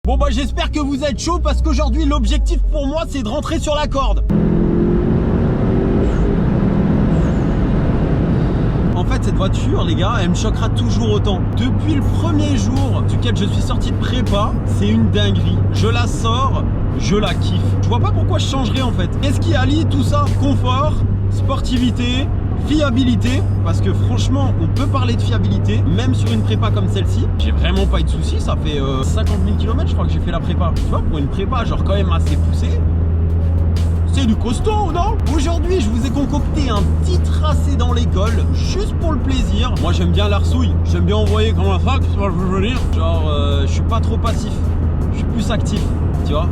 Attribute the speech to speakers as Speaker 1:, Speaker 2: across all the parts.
Speaker 1: Bon bah j'espère que vous êtes chaud parce qu'aujourd'hui l'objectif pour moi c'est de rentrer sur la corde. En fait cette voiture les gars elle me choquera toujours autant. Depuis le premier jour duquel je suis sorti de prépa, c'est une dinguerie. Je la sors, je la kiffe. Je vois pas pourquoi je changerais en fait. Qu'est-ce qui allie tout ça? Confort, sportivité, fiabilité, parce que franchement on peut parler de fiabilité même sur une prépa comme celle-ci. J'ai vraiment pas eu de soucis, ça fait 50 000 km je crois que j'ai fait la prépa. Tu vois, pour une prépa genre quand même assez poussée, c'est du costaud, non? Aujourd'hui je vous ai concocté un petit tracé dans l'école juste pour le plaisir. Moi j'aime bien l'arsouille, j'aime bien envoyer comme un fac, tu vois ce que je veux dire. Genre je suis pas trop passif, je suis plus actif, tu vois.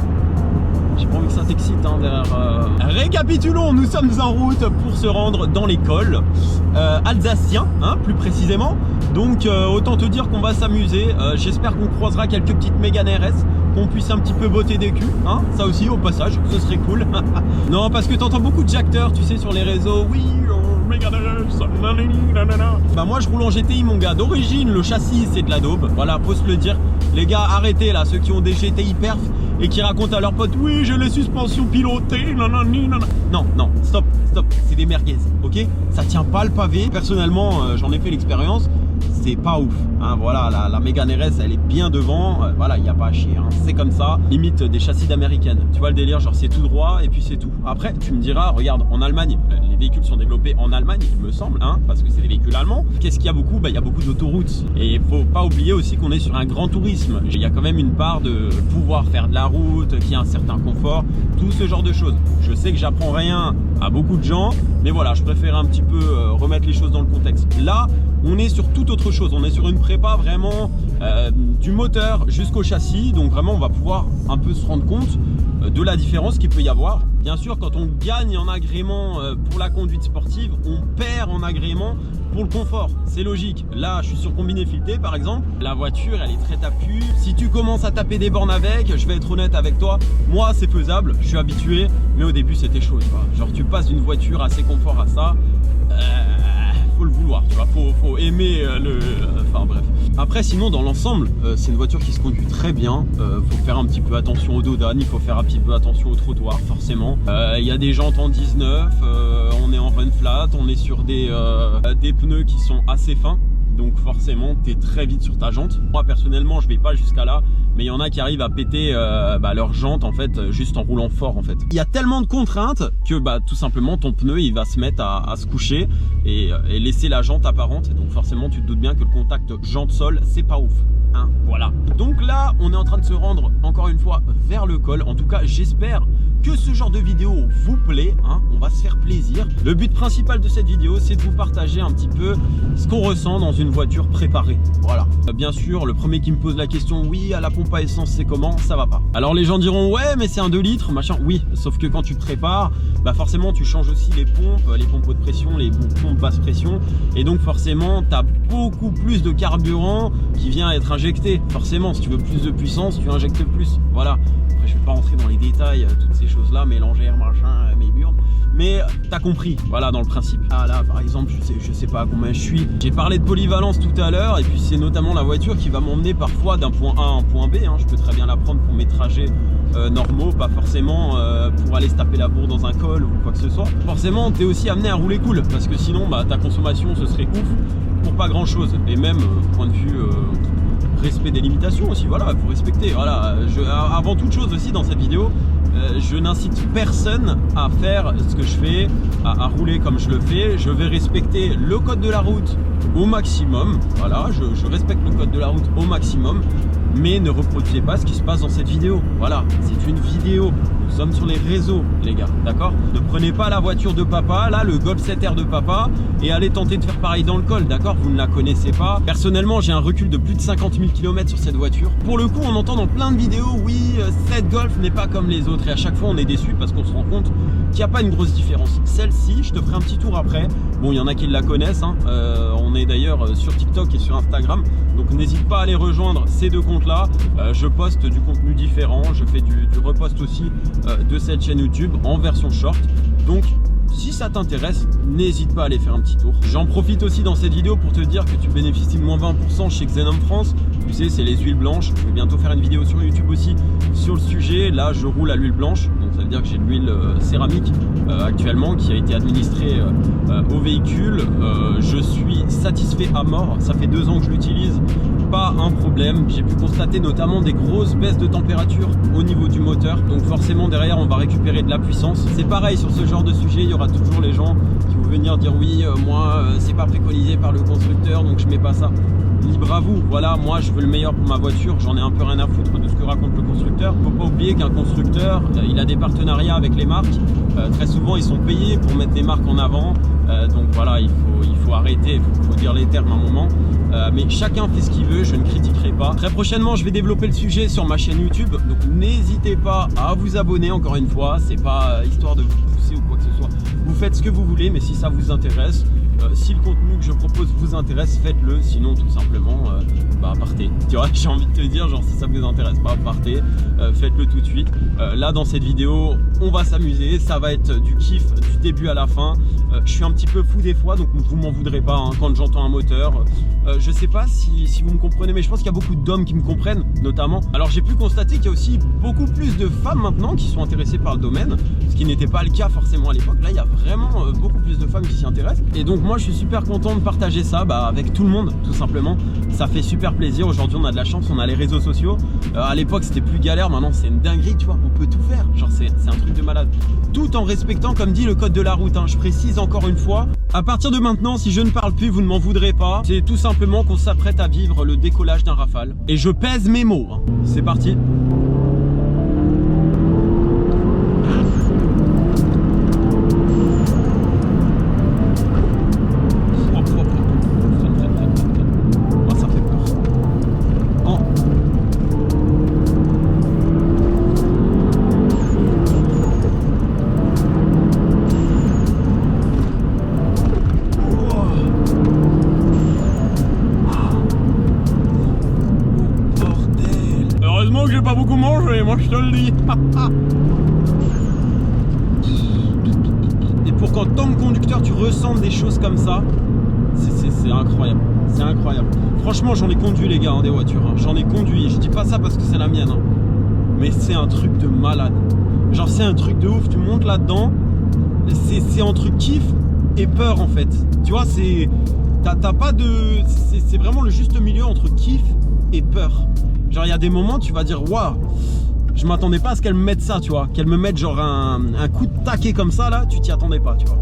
Speaker 1: J'ai pas envie que ça t'excite hein, derrière. Récapitulons, nous sommes en route pour se rendre dans l'école alsacien, hein, plus précisément. Donc autant te dire qu'on va s'amuser. J'espère qu'on croisera quelques petites Mégane RS, qu'on puisse un petit peu botter des culs, hein, ça aussi au passage, ce serait cool. Non, parce que t'entends beaucoup de jacteurs, tu sais, sur les réseaux. Oui, Mégane RS, nanana. Bah moi je roule en GTI mon gars. D'origine le châssis c'est de la daube. Voilà, faut se le dire. Les gars, arrêtez là, ceux qui ont des GTI perf et qui racontent à leurs potes oui j'ai les suspensions pilotées, nanani, nanana. Non, non, stop, c'est des merguez, ok? Ça tient pas le pavé. Personnellement j'en ai fait l'expérience, c'est pas ouf, hein, voilà, la Mégane RS elle est bien devant, voilà, il n'y a pas à chier, hein, c'est comme ça, limite des châssis d'américaine, tu vois le délire, genre c'est tout droit et puis c'est tout. Après tu me diras, regarde, en Allemagne, les véhicules sont développés en Allemagne, il me semble, hein, parce que c'est des véhicules allemands. Qu'est-ce qu'il y a beaucoup? Bah il y a beaucoup d'autoroutes et il faut pas oublier aussi qu'on est sur un grand tourisme, il y a quand même une part de pouvoir faire de la route, qui a un certain confort, tout ce genre de choses. Je sais que j'apprends rien à beaucoup de gens, mais voilà, je préfère un petit peu remettre les choses dans le contexte. Là on est sur toute autre chose, on est sur une prépa vraiment du moteur jusqu'au châssis, donc vraiment on va pouvoir un peu se rendre compte de la différence qu'il peut y avoir. Bien sûr quand on gagne en agrément pour la conduite sportive, on perd en agrément pour le confort, c'est logique. Là je suis sur combiné fileté par exemple, la voiture elle est très tape-cul. Si tu commences à taper des bornes avec, je vais être honnête avec toi, moi c'est faisable, je suis habitué, mais au début c'était chaud, tu vois. Genre tu passes d'une voiture assez confort à ça, faut le vouloir, tu vois, faut aimer enfin bref. Après sinon dans l'ensemble c'est une voiture qui se conduit très bien, faut faire un petit peu attention aux dodanes, il faut faire un petit peu attention au trottoir forcément. Il y a des jantes en 19, on est en run flat, on est sur des pneus qui sont assez fins. Donc forcément tu es très vite sur ta jante. Moi personnellement je vais pas jusqu'à là, mais il y en a qui arrivent à péter leur jante en fait juste en roulant fort en fait. Il y a tellement de contraintes que tout simplement ton pneu il va se mettre à se coucher et laisser la jante apparente. Donc forcément tu te doutes bien que le contact jante-sol c'est pas ouf, hein, voilà. Donc là on est en train de se rendre encore une fois vers le col. En tout cas j'espère que ce genre de vidéo vous plaît, hein, on va se faire plaisir. Le but principal de cette vidéo c'est de vous partager un petit peu ce qu'on ressent dans une voiture préparée, voilà. Bien sûr le premier qui me pose la question, oui à la pompe à essence c'est comment? Ça va pas. Alors les gens diront ouais mais c'est un 2 litres machin, oui, sauf que quand tu prépares, forcément tu changes aussi les pompes haute pression, les pompes basse pression, et donc forcément tu as beaucoup plus de carburant qui vient être injecté. Forcément si tu veux plus de puissance tu injectes plus, voilà. Après je vais pas rentrer dans les détails, toutes ces choses là, mélangères, machin, mes burnes, mais t'as compris, voilà, dans le principe. Ah là par exemple je sais pas à combien je suis. J'ai parlé de polyvalence tout à l'heure, et puis c'est notamment la voiture qui va m'emmener parfois d'un point A à un point B, hein. Je peux très bien la prendre pour mes trajets normaux, pas forcément pour aller se taper la bourre dans un col ou quoi que ce soit. Forcément t'es aussi amené à rouler cool, parce que sinon ta consommation ce serait ouf pour pas grand chose. Et même point de vue respect des limitations aussi, voilà, il faut respecter, voilà. Avant toute chose aussi dans cette vidéo, je n'incite personne à faire ce que je fais, à rouler comme je le fais. Je vais respecter le code de la route au maximum, voilà, je respecte le code de la route au maximum, mais ne reproduisez pas ce qui se passe dans cette vidéo, voilà, c'est une vidéo, nous sommes sur les réseaux les gars, d'accord? Ne prenez pas la voiture de papa, là le Golf 7R de papa, et allez tenter de faire pareil dans le col, d'accord? Vous ne la connaissez pas. Personnellement j'ai un recul de plus de 50 000 km sur cette voiture. Pour le coup on entend dans plein de vidéos, oui cette Golf n'est pas comme les autres, et à chaque fois on est déçu parce qu'on se rend compte qu'il n'y a pas une grosse différence. Celle-ci, je te ferai un petit tour après, bon il y en a qui la connaissent, hein. On est d'ailleurs sur TikTok et sur Instagram, donc n'hésite pas à aller rejoindre ces deux comptes là. Je poste du contenu différent, je fais du repost aussi de cette chaîne YouTube en version short, donc Si ça t'intéresse, n'hésite pas à aller faire un petit tour. J'en profite aussi dans cette vidéo pour te dire que tu bénéficies de moins 20% chez Xenon France. Tu sais, c'est les huiles blanches. Je vais bientôt faire une vidéo sur YouTube aussi sur le sujet. Là, je roule à l'huile blanche. Donc ça veut dire que j'ai de l'huile céramique actuellement qui a été administrée au véhicule. Je suis satisfait à mort. Ça fait 2 ans que je l'utilise. Pas un problème. J'ai pu constater notamment des grosses baisses de température au niveau du moteur. Donc forcément derrière on va récupérer de la puissance. C'est pareil sur ce genre de sujet, il y aura toujours les gens qui vont venir dire oui moi c'est pas préconisé par le constructeur donc je mets pas ça. Libre à vous, voilà, moi je veux le meilleur pour ma voiture, j'en ai un peu rien à foutre de ce que raconte le constructeur. Faut pas oublier qu'un constructeur, il a des partenariats avec les marques, très souvent ils sont payés pour mettre des marques en avant, donc voilà, il faut arrêter, il faut dire les termes à un moment, mais chacun fait ce qu'il veut, je ne critiquerai pas. Très prochainement je vais développer le sujet sur ma chaîne YouTube, donc n'hésitez pas à vous abonner encore une fois, c'est pas histoire de vous pousser ou quoi que ce soit, vous faites ce que vous voulez, mais si ça vous intéresse, si le contenu que je propose vous intéresse, faites-le, sinon tout simplement partez. Tu vois, j'ai envie de te dire, genre si ça vous intéresse pas, partez, faites-le tout de suite. Là dans cette vidéo, on va s'amuser, ça va être du kiff du début à la fin. Je suis un petit peu fou des fois, donc vous m'en voudrez pas hein, quand j'entends un moteur. Je sais pas si vous me comprenez, mais je pense qu'il y a beaucoup d'hommes qui me comprennent, notamment. Alors j'ai pu constater qu'il y a aussi beaucoup plus de femmes maintenant qui sont intéressées par le domaine, ce qui n'était pas le cas forcément à l'époque. Là il y a vraiment beaucoup plus de femmes qui s'y intéressent. Et donc moi je suis super content de partager ça avec tout le monde, tout simplement. Ça fait super plaisir. Aujourd'hui on a de la chance, on a les réseaux sociaux. À l'époque c'était plus galère, maintenant c'est une dinguerie, tu vois, on peut tout faire. Genre c'est un truc de malade. Tout en respectant, comme dit, le code de la route, hein. Je précise encore une fois, à partir de maintenant, si je ne parle plus, vous ne m'en voudrez pas. C'est tout simplement qu'on s'apprête à vivre le décollage d'un Rafale. Et je pèse mes mots, hein. C'est parti. J'ai pas beaucoup mangé, moi je te le dis. Et pour qu'en tant que conducteur tu ressentes des choses comme ça, c'est incroyable. C'est incroyable. Franchement j'en ai conduit les gars, hein, des voitures, hein. J'en ai conduit, je dis pas ça parce que c'est la mienne, hein. Mais c'est un truc de malade. Genre c'est un truc de ouf, tu montes là-dedans, c'est entre kiff et peur en fait. Tu vois, t'as pas de... C'est vraiment le juste milieu entre kiff et peur. Genre il y a des moments tu vas dire waouh, je m'attendais pas à ce qu'elle me mette ça, tu vois, qu'elle me mette genre un coup de taquet comme ça là, tu t'y attendais pas, tu vois.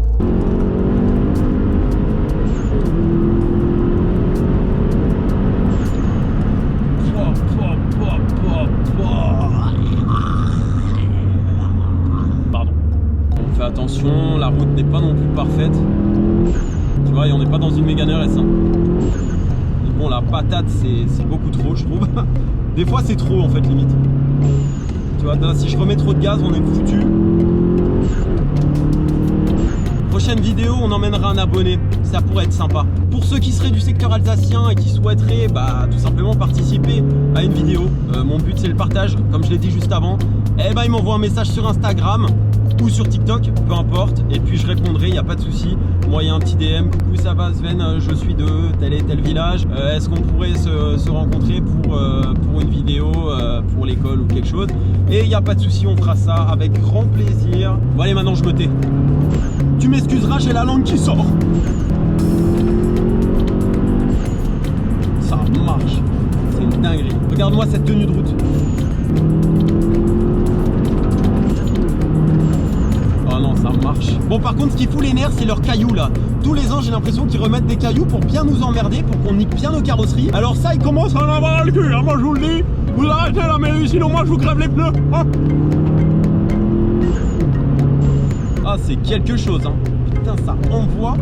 Speaker 1: Pardon. On fait attention, la route n'est pas non plus parfaite. Tu vois, et on n'est pas dans une Mégane RS, hein. Bon, la patate c'est beaucoup trop je trouve. Des fois c'est trop en fait limite. Tu vois, si je remets trop de gaz on est foutu. Prochaine vidéo on emmènera un abonné, ça pourrait être sympa. Pour ceux qui seraient du secteur alsacien et qui souhaiteraient tout simplement participer à une vidéo, mon but c'est le partage comme je l'ai dit juste avant. Ils m'envoient un message sur Instagram ou sur TikTok, peu importe, et puis je répondrai, il n'y a pas de souci. Moi il y a un petit DM, coucou ça va Sven, je suis de tel et tel village, est-ce qu'on pourrait se rencontrer pour une vidéo, pour l'école ou quelque chose, et il n'y a pas de souci, on fera ça avec grand plaisir. Bon allez maintenant je me tais. Tu m'excuseras, j'ai la langue qui sort. Ça marche, c'est une dinguerie. Regarde-moi cette tenue de route. Non, ça marche. Bon, par contre, ce qui fout les nerfs, c'est leurs cailloux là. Tous les ans, j'ai l'impression qu'ils remettent des cailloux pour bien nous emmerder, pour qu'on nique bien nos carrosseries. Alors ça, ils commencent à en avoir le cul, hein. Moi je vous le dis. Vous arrêtez là, mais sinon moi je vous crève les pneus, hein. Ah, c'est quelque chose, hein. Putain, ça envoie.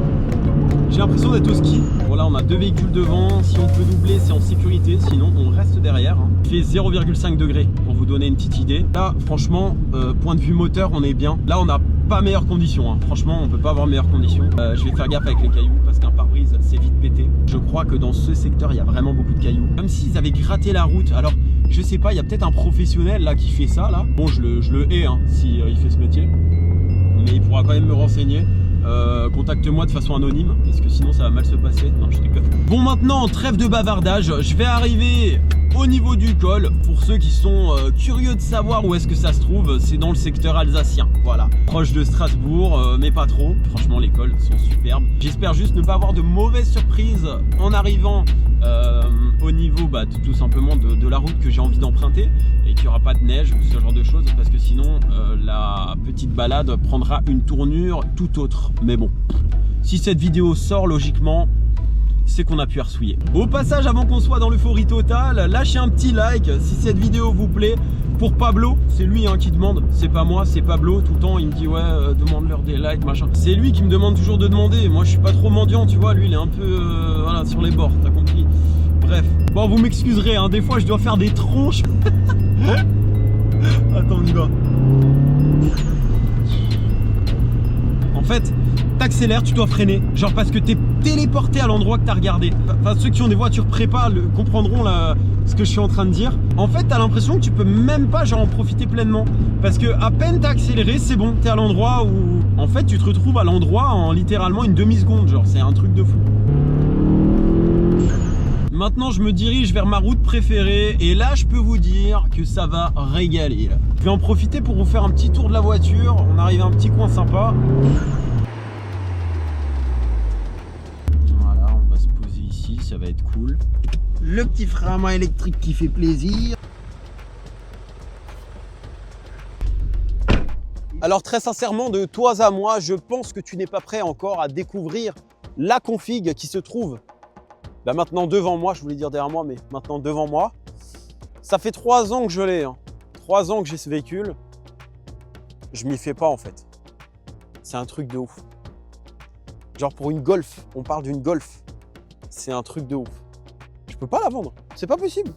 Speaker 1: J'ai l'impression d'être au ski. Voilà, on a 2 véhicules devant. Si on peut doubler, c'est en sécurité. Sinon, on reste derrière, hein. Il fait 0,5 degrés pour vous donner une petite idée. Là, franchement, point de vue moteur, on est bien. Là, on n'a pas meilleures conditions, hein. Franchement, on peut pas avoir meilleures conditions. Je vais faire gaffe avec les cailloux parce qu'un pare-brise, c'est vite pété. Je crois que dans ce secteur, il y a vraiment beaucoup de cailloux. Comme s'ils avaient gratté la route. Alors, je sais pas, il y a peut-être un professionnel là qui fait ça, là. Bon, je le hais, hein, si il fait ce métier. Mais il pourra quand même me renseigner. contacte-moi de façon anonyme, parce que sinon ça va mal se passer. Non, je déconne. Bon, maintenant, trêve de bavardage, je vais arriver au niveau du col. Pour ceux qui sont curieux de savoir où est-ce que ça se trouve, c'est dans le secteur alsacien, voilà, proche de Strasbourg, mais pas trop. Franchement, les cols sont superbes. J'espère juste ne pas avoir de mauvaises surprises en arrivant au niveau tout simplement de la route que j'ai envie d'emprunter, et qu'il n'y aura pas de neige ou ce genre de choses, parce que sinon la petite balade prendra une tournure tout autre. Mais bon, si cette vidéo sort, logiquement c'est qu'on a pu arsouiller. Au passage, avant qu'on soit dans l'euphorie totale, lâchez un petit like si cette vidéo vous plaît. Pour Pablo, c'est lui qui demande, c'est pas moi, c'est Pablo. Tout le temps il me dit ouais, demande-leur des likes, machin. C'est lui qui me demande toujours de demander. Moi je suis pas trop mendiant, tu vois, lui il est un peu voilà, sur les bords, t'as compris. Bref, bon, vous m'excuserez, hein, des fois je dois faire des tronches. Attends, on y va. En fait, t'accélères, tu dois freiner, genre parce que t'es téléporté à l'endroit que t'as regardé. Enfin, ceux qui ont des voitures prépa comprendront ce que je suis en train de dire. En fait, t'as l'impression que tu peux même pas genre en profiter pleinement, parce que à peine t'as accéléré, c'est bon, t'es à l'endroit où en fait tu te retrouves à l'endroit en littéralement une demi-seconde, genre c'est un truc de fou. Maintenant, je me dirige vers ma route préférée et là, je peux vous dire que ça va régaler. Là. Je vais en profiter pour vous faire un petit tour de la voiture. On arrive à un petit coin sympa. Voilà, on va se poser ici, ça va être cool. Le petit frein à main électrique qui fait plaisir. Alors très sincèrement, de toi à moi, je pense que tu n'es pas prêt encore à découvrir la config qui se trouve maintenant devant moi. Je voulais dire derrière moi, mais maintenant devant moi. Ça fait 3 ans que je l'ai, 3 ans que j'ai ce véhicule. Je m'y fais pas en fait. C'est un truc de ouf. Genre pour une Golf, on parle d'une Golf. C'est un truc de ouf. Je peux pas la vendre, c'est pas possible.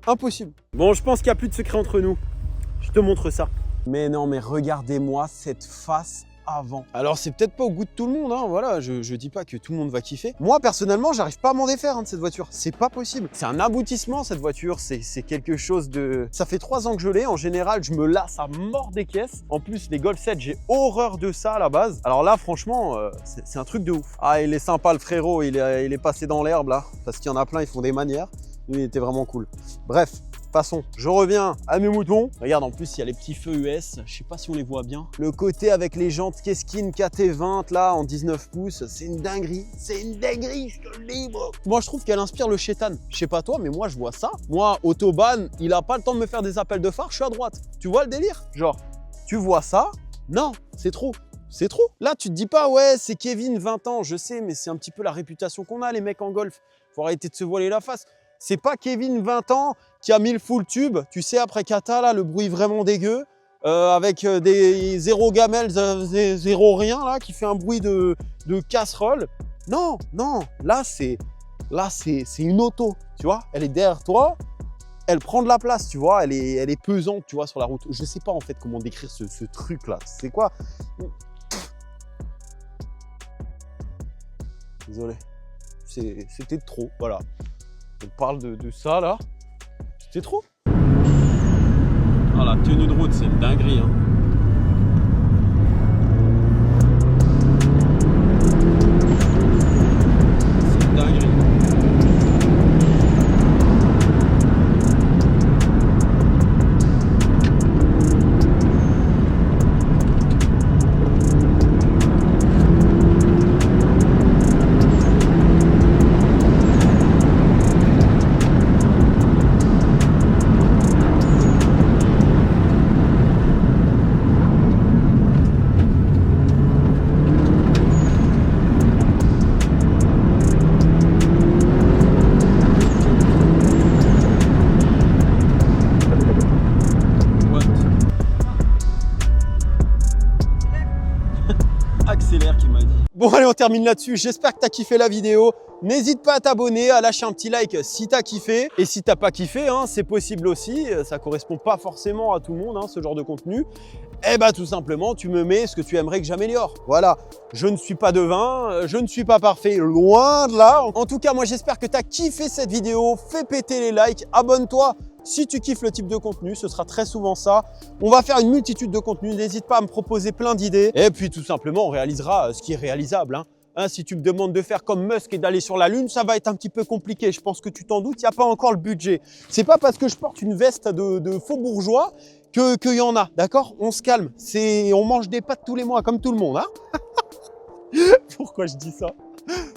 Speaker 1: Impossible. Bon, je pense qu'il n'y a plus de secret entre nous. Je te montre ça. Mais non, mais regardez-moi cette face avant. Alors c'est peut-être pas au goût de tout le monde, voilà, je dis pas que tout le monde va kiffer. Moi personnellement, j'arrive pas à m'en défaire de cette voiture, c'est pas possible. C'est un aboutissement cette voiture, c'est quelque chose de... Ça fait 3 ans que je l'ai, en général je me lasse à mort des caisses. En plus les Golf 7, j'ai horreur de ça à la base. Alors là franchement, c'est un truc de ouf. Ah, il est sympa le frérot, il est passé dans l'herbe là, parce qu'il y en a plein, ils font des manières. Lui il était vraiment cool. Bref. Passons, je reviens à mes moutons. Regarde, en plus, il y a les petits feux US. Je sais pas si on les voit bien. Le côté avec les jantes Keskin KT20 là en 19 pouces, c'est une dinguerie. C'est une dinguerie, je te le dis, moi. Moi, je trouve qu'elle inspire le chétan. Je sais pas toi, mais moi, je vois ça. Moi, Autobahn, il a pas le temps de me faire des appels de phare, je suis à droite. Tu vois le délire? Genre, tu vois ça? Non, c'est trop. C'est trop. Là, tu te dis pas, ouais, c'est Kevin, 20 ans, je sais, mais c'est un petit peu la réputation qu'on a, les mecs en Golf. Faut arrêter de se voiler la face. C'est pas Kevin, 20 ans, qui a mis le full tube, tu sais, après Kata, là, le bruit vraiment dégueu, avec des zéro gamelles, zéro rien, là, qui fait un bruit de casserole. Non, non, là, c'est une auto, tu vois, elle est derrière toi, elle prend de la place, tu vois, elle est pesante, tu vois, sur la route. Je sais pas, en fait, comment décrire ce truc-là. C'est quoi? Désolé, c'était trop, voilà. On parle de ça là, c'était trop. Ah, la tenue de route, c'est une dinguerie. C'est une dinguerie. Accélère qui m'a dit. Bon allez, on termine là-dessus. J'espère que tu as kiffé la vidéo. N'hésite pas à t'abonner, à lâcher un petit like si tu as kiffé. Et si t'as pas kiffé, c'est possible aussi. Ça correspond pas forcément à tout le monde, ce genre de contenu. Eh bah tout simplement, tu me mets ce que tu aimerais que j'améliore. Voilà, je ne suis pas devin, je ne suis pas parfait, loin de là. En tout cas, moi j'espère que tu as kiffé cette vidéo. Fais péter les likes, abonne-toi. Si tu kiffes le type de contenu, ce sera très souvent ça. On va faire une multitude de contenus. N'hésite pas à me proposer plein d'idées. Et puis tout simplement, on réalisera ce qui est réalisable. Si tu me demandes de faire comme Musk et d'aller sur la Lune, ça va être un petit peu compliqué. Je pense que tu t'en doutes, il n'y a pas encore le budget. C'est pas parce que je porte une veste de faux bourgeois qu'il y en a, d'accord? On se calme. On mange des pâtes tous les mois, comme tout le monde. Pourquoi je dis ça?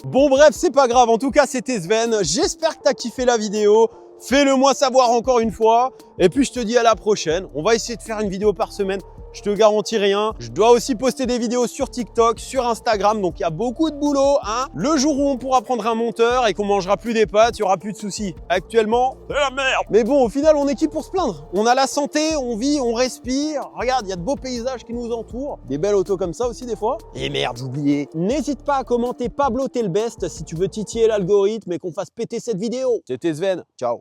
Speaker 1: Bon bref, c'est pas grave. En tout cas, c'était Sven. J'espère que tu as kiffé la vidéo. Fais-le moi savoir encore une fois. Et puis je te dis à la prochaine. On va essayer de faire une vidéo par semaine. Je te garantis rien. Je dois aussi poster des vidéos sur TikTok, sur Instagram. Donc il y a beaucoup de boulot. Le jour où on pourra prendre un monteur et qu'on mangera plus des pâtes, il n'y aura plus de soucis. Actuellement, c'est la merde. Mais bon, au final, on est qui pour se plaindre? On a la santé, on vit, on respire. Regarde, il y a de beaux paysages qui nous entourent. Des belles autos comme ça aussi des fois. Et merde, j'ai oublié. N'hésite pas à commenter Pablo t'es le best si tu veux titiller l'algorithme et qu'on fasse péter cette vidéo. C'était Sven. Ciao.